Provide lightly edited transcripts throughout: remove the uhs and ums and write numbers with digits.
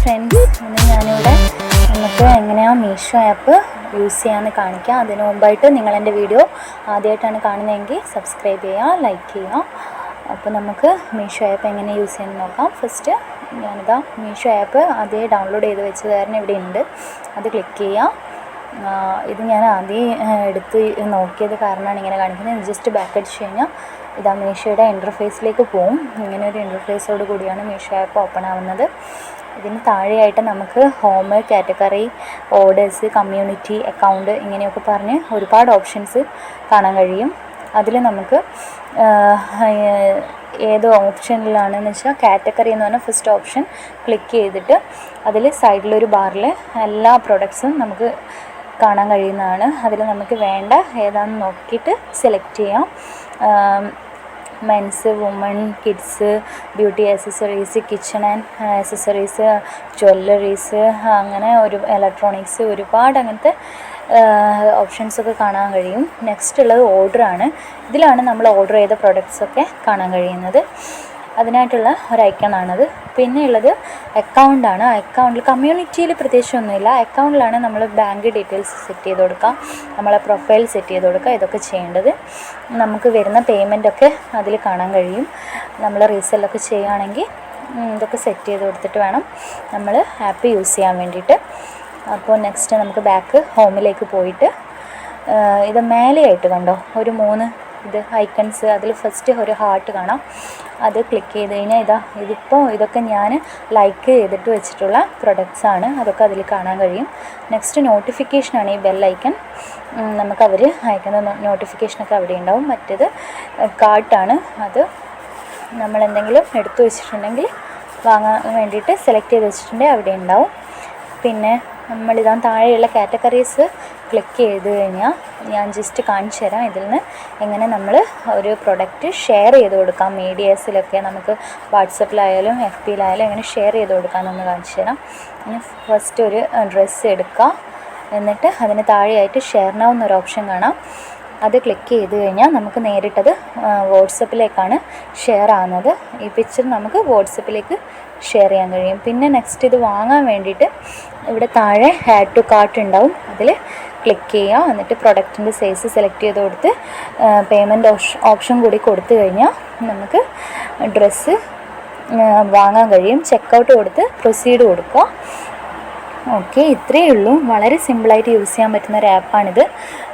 Friends, ഇന്ന് ഞാനിവിടെ നമുക്ക് എങ്ങനെയാണ് മീഷോ ആപ്പ് യൂസ് ചെയ്യാമെന്ന് കാണിക്കാം. അതിന് മുമ്പായിട്ട് നിങ്ങളെൻ്റെ വീഡിയോ ആദ്യമായിട്ടാണ് കാണുന്നതെങ്കിൽ സബ്സ്ക്രൈബ് ചെയ്യുക, ലൈക്ക് ചെയ്യുക. അപ്പോൾ നമുക്ക് മീഷോ ആപ്പ് എങ്ങനെ യൂസ് ചെയ്യുന്നത് നോക്കാം. ഫസ്റ്റ് ഞാനിതാ മീഷോ ആപ്പ് ആദ്യമേ ഡൗൺലോഡ് ചെയ്ത് വെച്ചത് കാരണം ഇവിടെ ഉണ്ട്, അത് ക്ലിക്ക് ചെയ്യുക. ഇത് ഞാൻ ആദ്യം എടുത്ത് നോക്കിയത് കാരണമാണ് ഇങ്ങനെ കാണിക്കുന്നത്. ജസ്റ്റ് ബാക്ക് അടിച്ച് കഴിഞ്ഞാൽ ഇതാ മീഷോയുടെ ഇൻ്റർഫേസിലേക്ക് പോവും. ഇങ്ങനെ ഒരു ഇൻ്റർഫേസോട് കൂടിയാണ് മീഷോ ആപ്പ് ഓപ്പൺ ആവുന്നത്. ഇതിന് താഴെയായിട്ട് നമുക്ക് home, category, orders, community, account ഇങ്ങനെയൊക്കെ പറഞ്ഞ് ഒരുപാട് ഓപ്ഷൻസ് കാണാൻ കഴിയും. അതിൽ നമുക്ക് ഏത് ഓപ്ഷനിലാണെന്ന് വെച്ചാൽ കാറ്റഗറി എന്ന് പറഞ്ഞാൽ ഫസ്റ്റ് ഓപ്ഷൻ ക്ലിക്ക് ചെയ്തിട്ട് അതിൽ സൈഡിലൊരു ബാറിൽ എല്ലാ പ്രൊഡക്ട്സും നമുക്ക് കാണാൻ കഴിയുന്നതാണ്. അതിൽ നമുക്ക് വേണ്ട ഏതാണെന്ന് നോക്കിയിട്ട് സെലക്ട് ചെയ്യാം. Men's, woman, kids, beauty accessories, kitchen and accessories, jewelleries, അങ്ങനെ ഒരു ഇലക്ട്രോണിക്സ്, ഒരുപാട് അങ്ങനത്തെ ഓപ്ഷൻസൊക്കെ കാണാൻ കഴിയും. നെക്സ്റ്റ് ഉള്ളത് ഓർഡറാണ്. ഇതിലാണ് നമ്മൾ ഓർഡർ ചെയ്ത പ്രൊഡക്ട്സൊക്കെ കാണാൻ കഴിയുന്നത്. അതിനായിട്ടുള്ള ഒരു ഐക്കണാണത്. പിന്നെ ഉള്ളത് അക്കൗണ്ടാണ്. അക്കൗണ്ടിൽ കമ്മ്യൂണിറ്റിയിൽ പ്രത്യേകിച്ചൊന്നുമില്ല. അക്കൗണ്ടിലാണ് നമ്മൾ ബാങ്ക് ഡീറ്റെയിൽസ് സെറ്റ് ചെയ്ത് കൊടുക്കുക, നമ്മളെ പ്രൊഫൈൽ സെറ്റ് ചെയ്ത് കൊടുക്കുക, ഇതൊക്കെ ചെയ്യേണ്ടത്. നമുക്ക് വരുന്ന പേയ്മെൻറ്റൊക്കെ അതിൽ കാണാൻ കഴിയും. നമ്മൾ റീസെല്ലൊക്കെ ചെയ്യുകയാണെങ്കിൽ ഇതൊക്കെ സെറ്റ് ചെയ്ത് കൊടുത്തിട്ട് വേണം നമ്മൾ ആപ്പ് യൂസ് ചെയ്യാൻ വേണ്ടിയിട്ട്. അപ്പോൾ നെക്സ്റ്റ് നമുക്ക് ബാക്ക് ഹോമിലേക്ക് പോയിട്ട് ഇത് മേലെയായിട്ട് കണ്ടോ ഒരു 3 ഇത് ഐക്കൺസ്, അതിൽ ഫസ്റ്റ് ഒരു ഹാർട്ട് കാണാം. അത് ക്ലിക്ക് ചെയ്ത് കഴിഞ്ഞാൽ ഇതൊക്കെ ഞാൻ ലൈക്ക് ചെയ്തിട്ട് വെച്ചിട്ടുള്ള പ്രൊഡക്ട്സാണ്. അതൊക്കെ അതിൽ കാണാൻ കഴിയും. നെക്സ്റ്റ് നോട്ടിഫിക്കേഷനാണ് ഈ ബെൽ ഐക്കൺ. നമുക്ക് അവർ അയക്കുന്ന നോട്ടിഫിക്കേഷനൊക്കെ അവിടെ ഉണ്ടാവും. മറ്റേത് കാർട്ടാണ്. അത് നമ്മളെന്തെങ്കിലും എടുത്തു വെച്ചിട്ടുണ്ടെങ്കിൽ വാങ്ങാൻ വേണ്ടിയിട്ട് സെലക്ട് ചെയ്ത് വെച്ചിട്ടുണ്ടെങ്കിൽ അവിടെ ഉണ്ടാവും. പിന്നെ നമ്മളിതാ താഴെയുള്ള കാറ്റഗറീസ് ക്ലിക്ക് ചെയ്ത് കഴിഞ്ഞാൽ ഞാൻ ജസ്റ്റ് കാണിച്ചു തരാം ഇതിൽ നിന്ന് എങ്ങനെ നമ്മൾ ഒരു പ്രൊഡക്റ്റ് ഷെയർ ചെയ്ത് കൊടുക്കാം. മീഡിയാസിലൊക്കെ നമുക്ക് വാട്സപ്പിലായാലും FBയിലായാലും എങ്ങനെ ഷെയർ ചെയ്ത് കൊടുക്കാമെന്നൊന്ന് കാണിച്ചു തരാം. ഇനി ഫസ്റ്റ് ഒരു ഡ്രസ്സ് എടുക്കുക. എന്നിട്ട് അതിന് താഴെയായിട്ട് ഷെയർ നൗ എന്നൊരു ഓപ്ഷൻ കാണാം. അത് ക്ലിക്ക് ചെയ്ത് കഴിഞ്ഞാൽ നമുക്ക് നേരിട്ടത് വാട്സപ്പിലേക്കാണ് ഷെയർ ആകുന്നത്. ഈ പിക്ചർ നമുക്ക് വാട്സപ്പിലേക്ക് ഷെയർ ചെയ്യാൻ കഴിയും. പിന്നെ നെക്സ്റ്റ് ഇത് വാങ്ങാൻ വേണ്ടിയിട്ട് ഇവിടെ താഴെ ആഡ് ടു കാർട്ട് ഉണ്ടാവും. അതിൽ ക്ലിക്ക് ചെയ്യുക. എന്നിട്ട് പ്രൊഡക്റ്റിൻ്റെ സൈസ് സെലക്ട് ചെയ്ത് കൊടുത്ത് പേയ്മെൻറ്റ് ഓപ്ഷൻ കൂടി കൊടുത്തു കഴിഞ്ഞാൽ നമുക്ക് ഡ്രസ്സ് വാങ്ങാൻ കഴിയും. ചെക്കൗട്ട് കൊടുത്ത് പ്രൊസീഡ് കൊടുക്കുക. ഓക്കെ, ഇത്രയേ ഉള്ളൂ. വളരെ സിമ്പിളായിട്ട് യൂസ് ചെയ്യാൻ പറ്റുന്ന ഒരു ആപ്പാണിത്.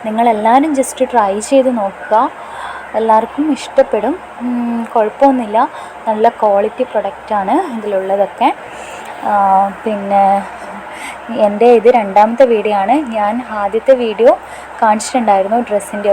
നിങ്ങളെല്ലാവരും ജസ്റ്റ് ട്രൈ ചെയ്ത് നോക്കുക. എല്ലാവർക്കും ഇഷ്ടപ്പെടും. കുഴപ്പമൊന്നുമില്ല, നല്ല ക്വാളിറ്റി പ്രൊഡക്റ്റാണ് ഇതിലുള്ളതൊക്കെ. പിന്നെ എൻ്റെ ഇത് 2ാമത്തെ വീഡിയോ ആണ്. ഞാൻ ആദ്യത്തെ വീഡിയോ കാണിച്ചിട്ടുണ്ടായിരുന്നു ഡ്രസ്സിൻ്റെ